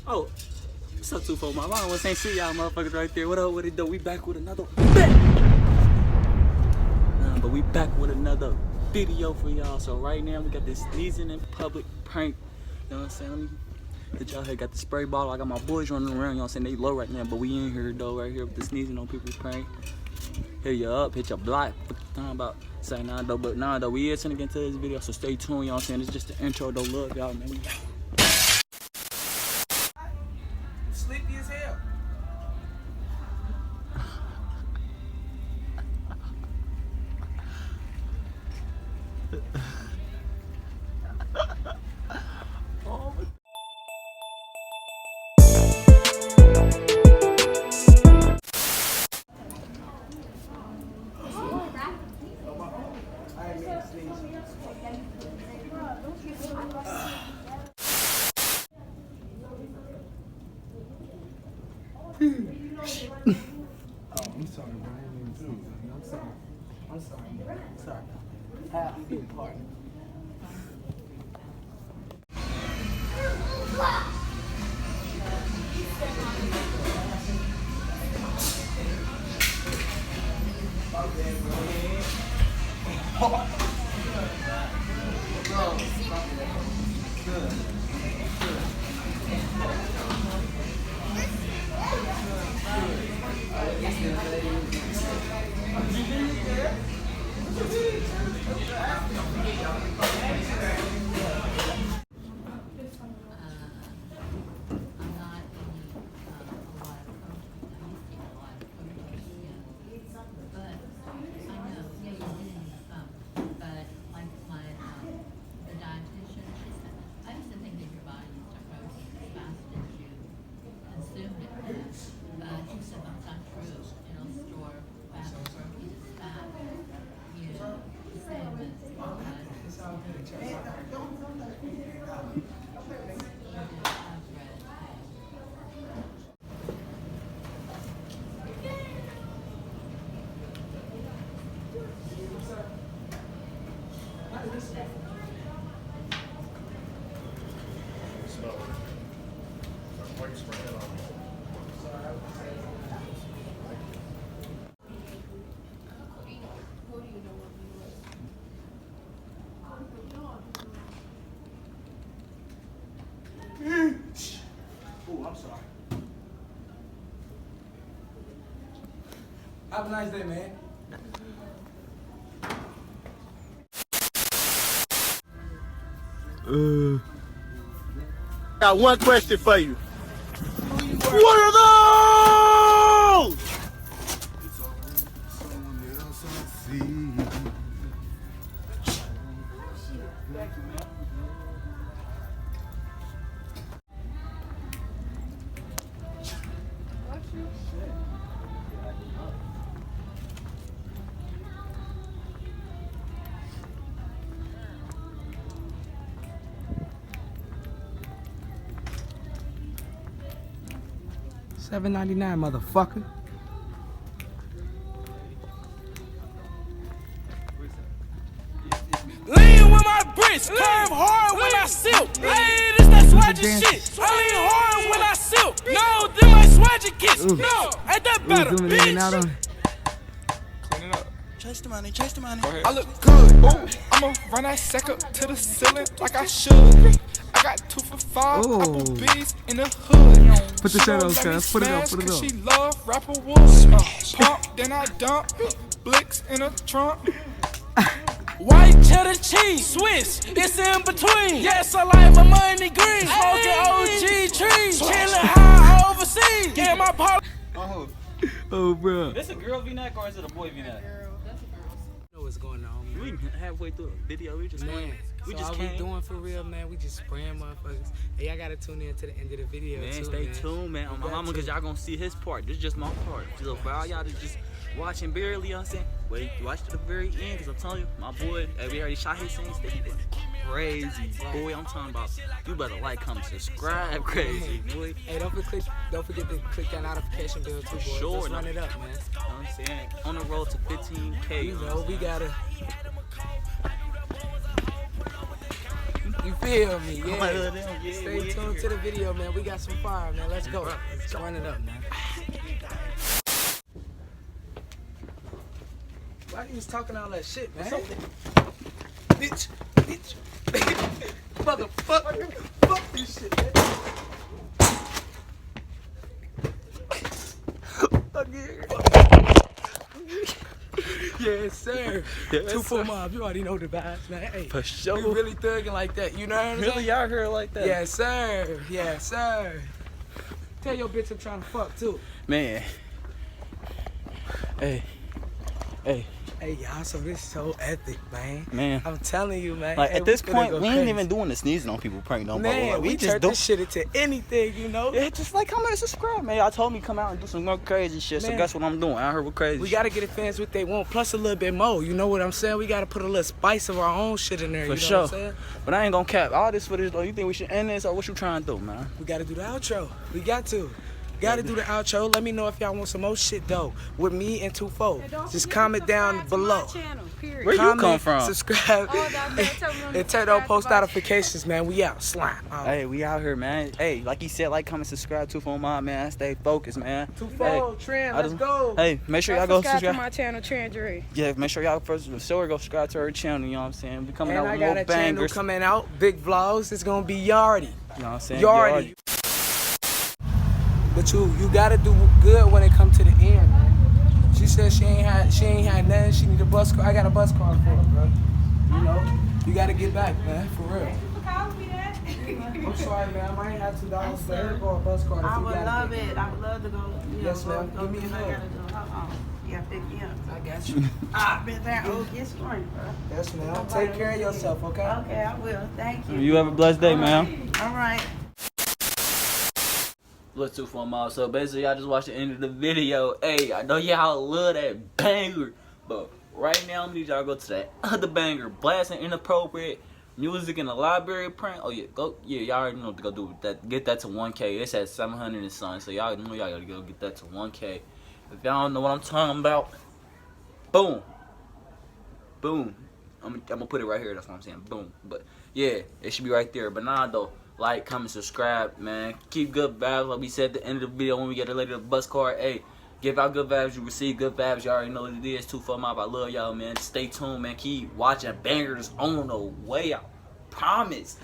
Oh, what's up, 2-4 Mom? I don't ain't see y'all motherfuckers right there. What up, what it do? We back with another but we back with another video for y'all. So right now we got this sneezing in public prank. You know what I'm saying? Let me get y'all here. Got the spray bottle. I got my boys running around. You know what I'm saying? They low right now, but we in here though, right here with the sneezing on people's prank. Hit you up, hit your block. What you talking about? Say nah though, but nah though. We is gonna get into this video, so stay tuned. You know what I'm saying? It's just the intro though. Love y'all, man. Sleepy as hell. I'm sorry, bro. I didn't mean to. I'm sorry. I'm sorry. Happy big party. Oh, I'm sorry. Have a nice day, man. Got one question for you. What are those? $7.99, motherfucker. Lean with my bricks, curve hard when I silk. Hey, this that swagger shit. I lean hard when I silk. No, them my swagger kicks. No, ain't that better, bitch? Clean it up. Chase the money, chase the money. I look good. Ooh, I'ma run that sack up to the ceiling like I should. I got 2 for $5 Applebee's in the hood. Put the shadows, cuz. Put it up, put it up. She love rapper wood. Pump, then I dump. Blicks in a trunk. White cheddar cheese, Swiss, it's in between. Yes, I like my money green. Smoking OG trees, chillin' high overseas. Yeah, my pop. Oh, bro. This a girl V-neck or is it a boy V-neck? Know what's going on, man? We halfway through the video. We just Man, we so just all came. we doing for real, man? We just spraying motherfuckers. Hey, y'all gotta tune in to the end of the video, Man, too, stay man. tuned, man. On my You got mama, because to. y'all gonna see his part. This is just my part. So for all y'all to just watching barely, you know what I'm saying? Wait, watch to the very end, because I'm telling you, my boy, we already shot his scenes. They went crazy. Boy, I'm talking about, you better like, comment, subscribe, crazy, boy. Hey, don't forget to click that notification bell, too, boy. Sure, Just run it up, man. You know what I'm saying? On the road to 15K. You know, we gotta... You feel me? One Yeah. of them, yeah, Stay we tuned here. to the video, man. We got some fire, man. Let's go. Let's run it up, man. Why you was talking all that shit, man? Bitch. Motherfucker. Fuck this shit, man. Yes, sir. Yes, 2 sir. Mob. You already know the vibes, man. Hey, For sure. we really thugging like that. You know what I'm saying? Really out here like that? Yes, sir. Yes, sir. Tell your bitch I'm trying to fuck too. Man. Hey. Hey, y'all, so this is so epic, man. Man. I'm telling you, man. Like Hey, at this we finna point, go we ain't crazy. even doing the sneezing on people prank no more. Man, Like, we just turn do. this shit into anything, you know? Yeah, just like comment and subscribe, man. Y'all told me come out and do some more crazy shit. So Man. guess what I'm doing? Out here with crazy We shit. gotta get the fans what they want, plus a little bit more. You know what I'm saying? We gotta put a little spice of our own shit in there. For you know sure. what I'm saying? But I ain't gonna cap all this footage though. You think we should end this or what you trying to do, man? We gotta do the outro. We got to. Gotta do the outro. Let me know if y'all want some more shit though with me and 2-4. Just comment down below. Where you come from? Subscribe, and turn on post notifications, man. We out. Slime. Hey, we out here, man. Hey, like he said, like, comment, subscribe to for my man. Stay focused, man. 2-4, Trend, I let's just- go. Hey, make sure y'all go subscribe to subscribe. my channel, Trandre. Yeah, make sure y'all first go subscribe to her channel. You know what I'm saying? We coming And out I with got more a channel bangers. coming out, big vlogs. It's gonna be Yardy. You know what I'm saying? Yardy. But you gotta do good when it comes to the end, man. She said she ain't had nothing. She need a bus card. I got a bus card for her, bro. You know, you gotta get back, man, for real. I'm sorry, man. I might have $2 for her or a bus card. If I you would got love it. I would love to go. You Yes, know, ma'am. go Give me do a what I hug. gotta do. Yeah, pick me up. I got you. Ah, been there. Oh, get strength, bro. Yes, ma'am. Take care of yourself, okay? Okay, I will. Thank you. You have a blessed day, man. All right. Look, 2-4 Mob. So basically, y'all just watched the end of the video. Hey, I know y'all love that banger, but right now, I'm gonna need y'all to go to that other banger, blasting inappropriate music in the library prank. Oh yeah, go. Yeah, y'all already know what to go do with that. Get that to 1K. It's at 700 and something. So y'all know y'all gotta go get that to 1K. If y'all don't know what I'm talking about, boom, boom. I'm gonna put it right here. That's what I'm saying. Boom. But yeah, it should be right there. But nah, though. Like, comment, subscribe, man. Keep good vibes. Like we said at the end of the video when we get related to the bus card. Hey, give out good vibes. You receive good vibes. You already know what it is. 2-4 Mob. I love y'all, man. Stay tuned, man. Keep watching bangers on the way out. Promise.